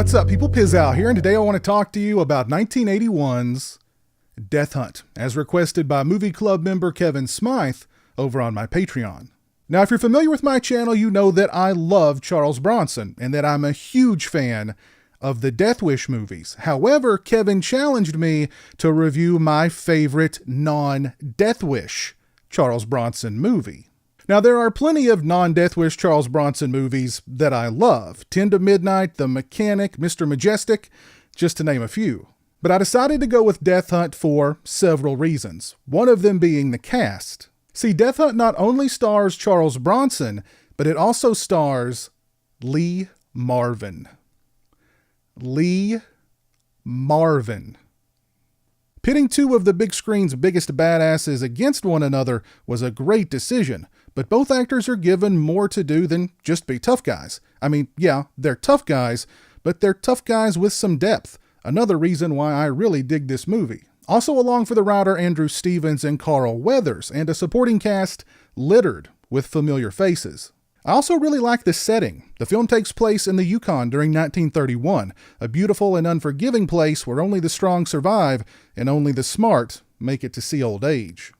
What's up, people? Pizowell here, and today I want to talk to you about 1981's Death Hunt, as requested by Movie Club member Kevin Smythe over on my Patreon. Now, if you're familiar with my channel, you know that I love Charles Bronson, and that I'm a huge fan of the Death Wish movies. However, Kevin challenged me to review my favorite non-Death Wish Charles Bronson movie. Now, there are plenty of non-Death Wish Charles Bronson movies that I love. 10 to Midnight, The Mechanic, Mr. Majestic, just to name a few. But I decided to go with Death Hunt for several reasons, one of them being the cast. See, Death Hunt not only stars Charles Bronson, but it also stars Lee Marvin. Lee Marvin. Pitting two of the big screen's biggest badasses against one another was a great decision, but both actors are given more to do than just be tough guys. I mean, yeah, they're tough guys, but they're tough guys with some depth. Another reason why I really dig this movie. Also along for the ride are Andrew Stevens and Carl Weathers, and a supporting cast littered with familiar faces. I also really like the setting. The film takes place in the Yukon during 1931, a beautiful and unforgiving place where only the strong survive and only the smart make it to see old age.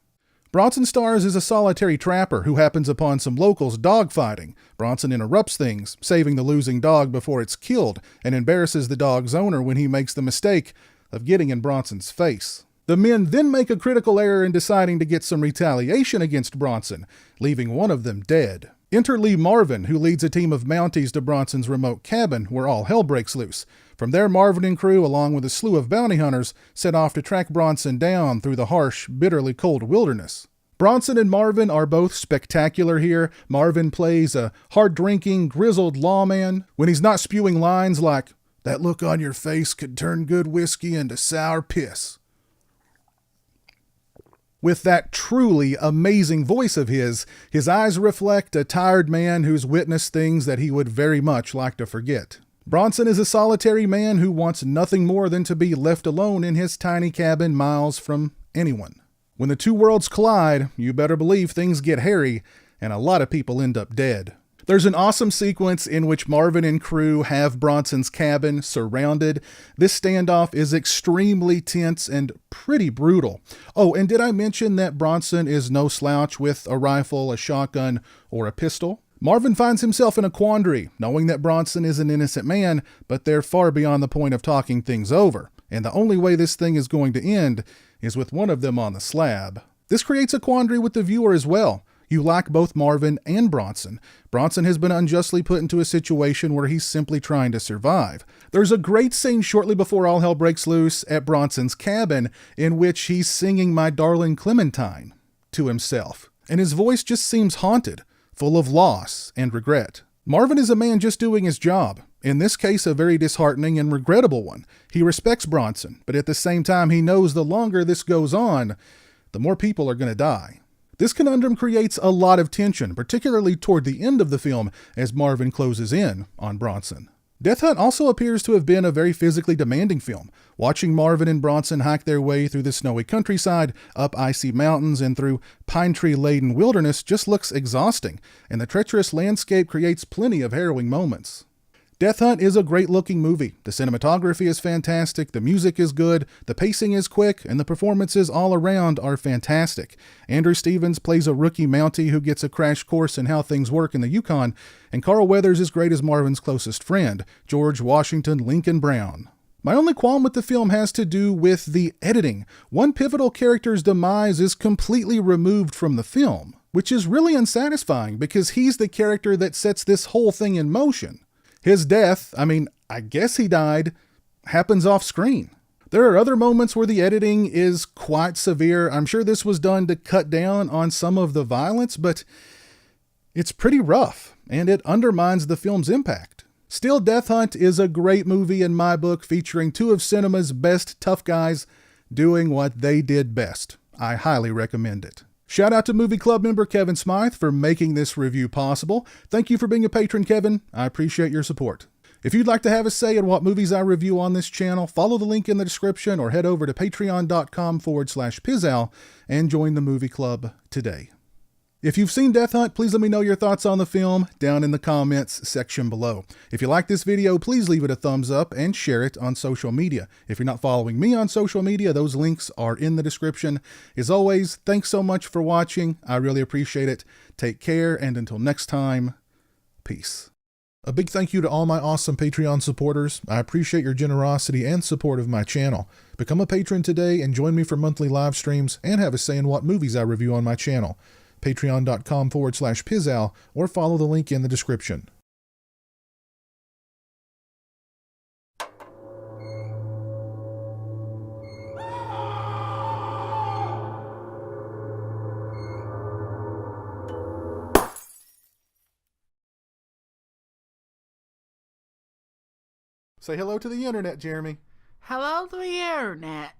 Bronson stars as a solitary trapper who happens upon some locals dogfighting. Bronson interrupts things, saving the losing dog before it's killed, and embarrasses the dog's owner when he makes the mistake of getting in Bronson's face. The men then make a critical error in deciding to get some retaliation against Bronson, leaving one of them dead. Enter Lee Marvin, who leads a team of Mounties to Bronson's remote cabin, where all hell breaks loose. From there, Marvin and crew, along with a slew of bounty hunters, set off to track Bronson down through the harsh, bitterly cold wilderness. Bronson and Marvin are both spectacular here. Marvin plays a hard-drinking, grizzled lawman when he's not spewing lines like, "That look on your face could turn good whiskey into sour piss." With that truly amazing voice of his eyes reflect a tired man who's witnessed things that he would very much like to forget. Bronson is a solitary man who wants nothing more than to be left alone in his tiny cabin miles from anyone. When the two worlds collide, you better believe things get hairy, and a lot of people end up dead. There's an awesome sequence in which Marvin and crew have Bronson's cabin surrounded. This standoff is extremely tense and pretty brutal. Oh, and did I mention that Bronson is no slouch with a rifle, a shotgun, or a pistol? Marvin finds himself in a quandary, knowing that Bronson is an innocent man, but they're far beyond the point of talking things over. And the only way this thing is going to end is with one of them on the slab. This creates a quandary with the viewer as well. You like both Marvin and Bronson. Bronson has been unjustly put into a situation where he's simply trying to survive. There's a great scene shortly before all hell breaks loose at Bronson's cabin in which he's singing "My Darling Clementine" to himself. And his voice just seems haunted, full of loss and regret. Marvin is a man just doing his job. In this case, a very disheartening and regrettable one. He respects Bronson, but at the same time, he knows the longer this goes on, the more people are going to die. This conundrum creates a lot of tension, particularly toward the end of the film as Marvin closes in on Bronson. Death Hunt also appears to have been a very physically demanding film. Watching Marvin and Bronson hike their way through the snowy countryside, up icy mountains, and through pine tree-laden wilderness just looks exhausting, and the treacherous landscape creates plenty of harrowing moments. Death Hunt is a great-looking movie. The cinematography is fantastic, the music is good, the pacing is quick, and the performances all around are fantastic. Andrew Stevens plays a rookie Mountie who gets a crash course in how things work in the Yukon, and Carl Weathers is great as Marvin's closest friend, George Washington Lincoln Brown. My only qualm with the film has to do with the editing. One pivotal character's demise is completely removed from the film, which is really unsatisfying because he's the character that sets this whole thing in motion. His death, I guess he died, happens off screen. There are other moments where the editing is quite severe. I'm sure this was done to cut down on some of the violence, but it's pretty rough, and it undermines the film's impact. Still, Death Hunt is a great movie in my book, featuring two of cinema's best tough guys doing what they did best. I highly recommend it. Shout out to Movie Club member Kevin Smythe for making this review possible. Thank you for being a patron, Kevin. I appreciate your support. If you'd like to have a say in what movies I review on this channel, follow the link in the description or head over to patreon.com/pizowell and join the Movie Club today. If you've seen Death Hunt, please let me know your thoughts on the film down in the comments section below. If you like this video, please leave it a thumbs up and share it on social media. If you're not following me on social media, those links are in the description. As always, thanks so much for watching. I really appreciate it. Take care, and until next time, peace. A big thank you to all my awesome Patreon supporters. I appreciate your generosity and support of my channel. Become a patron today and join me for monthly live streams and have a say in what movies I review on my channel. Patreon.com/pizowell or follow the link in the description. Say hello to the internet, Jeremy. Hello to the internet.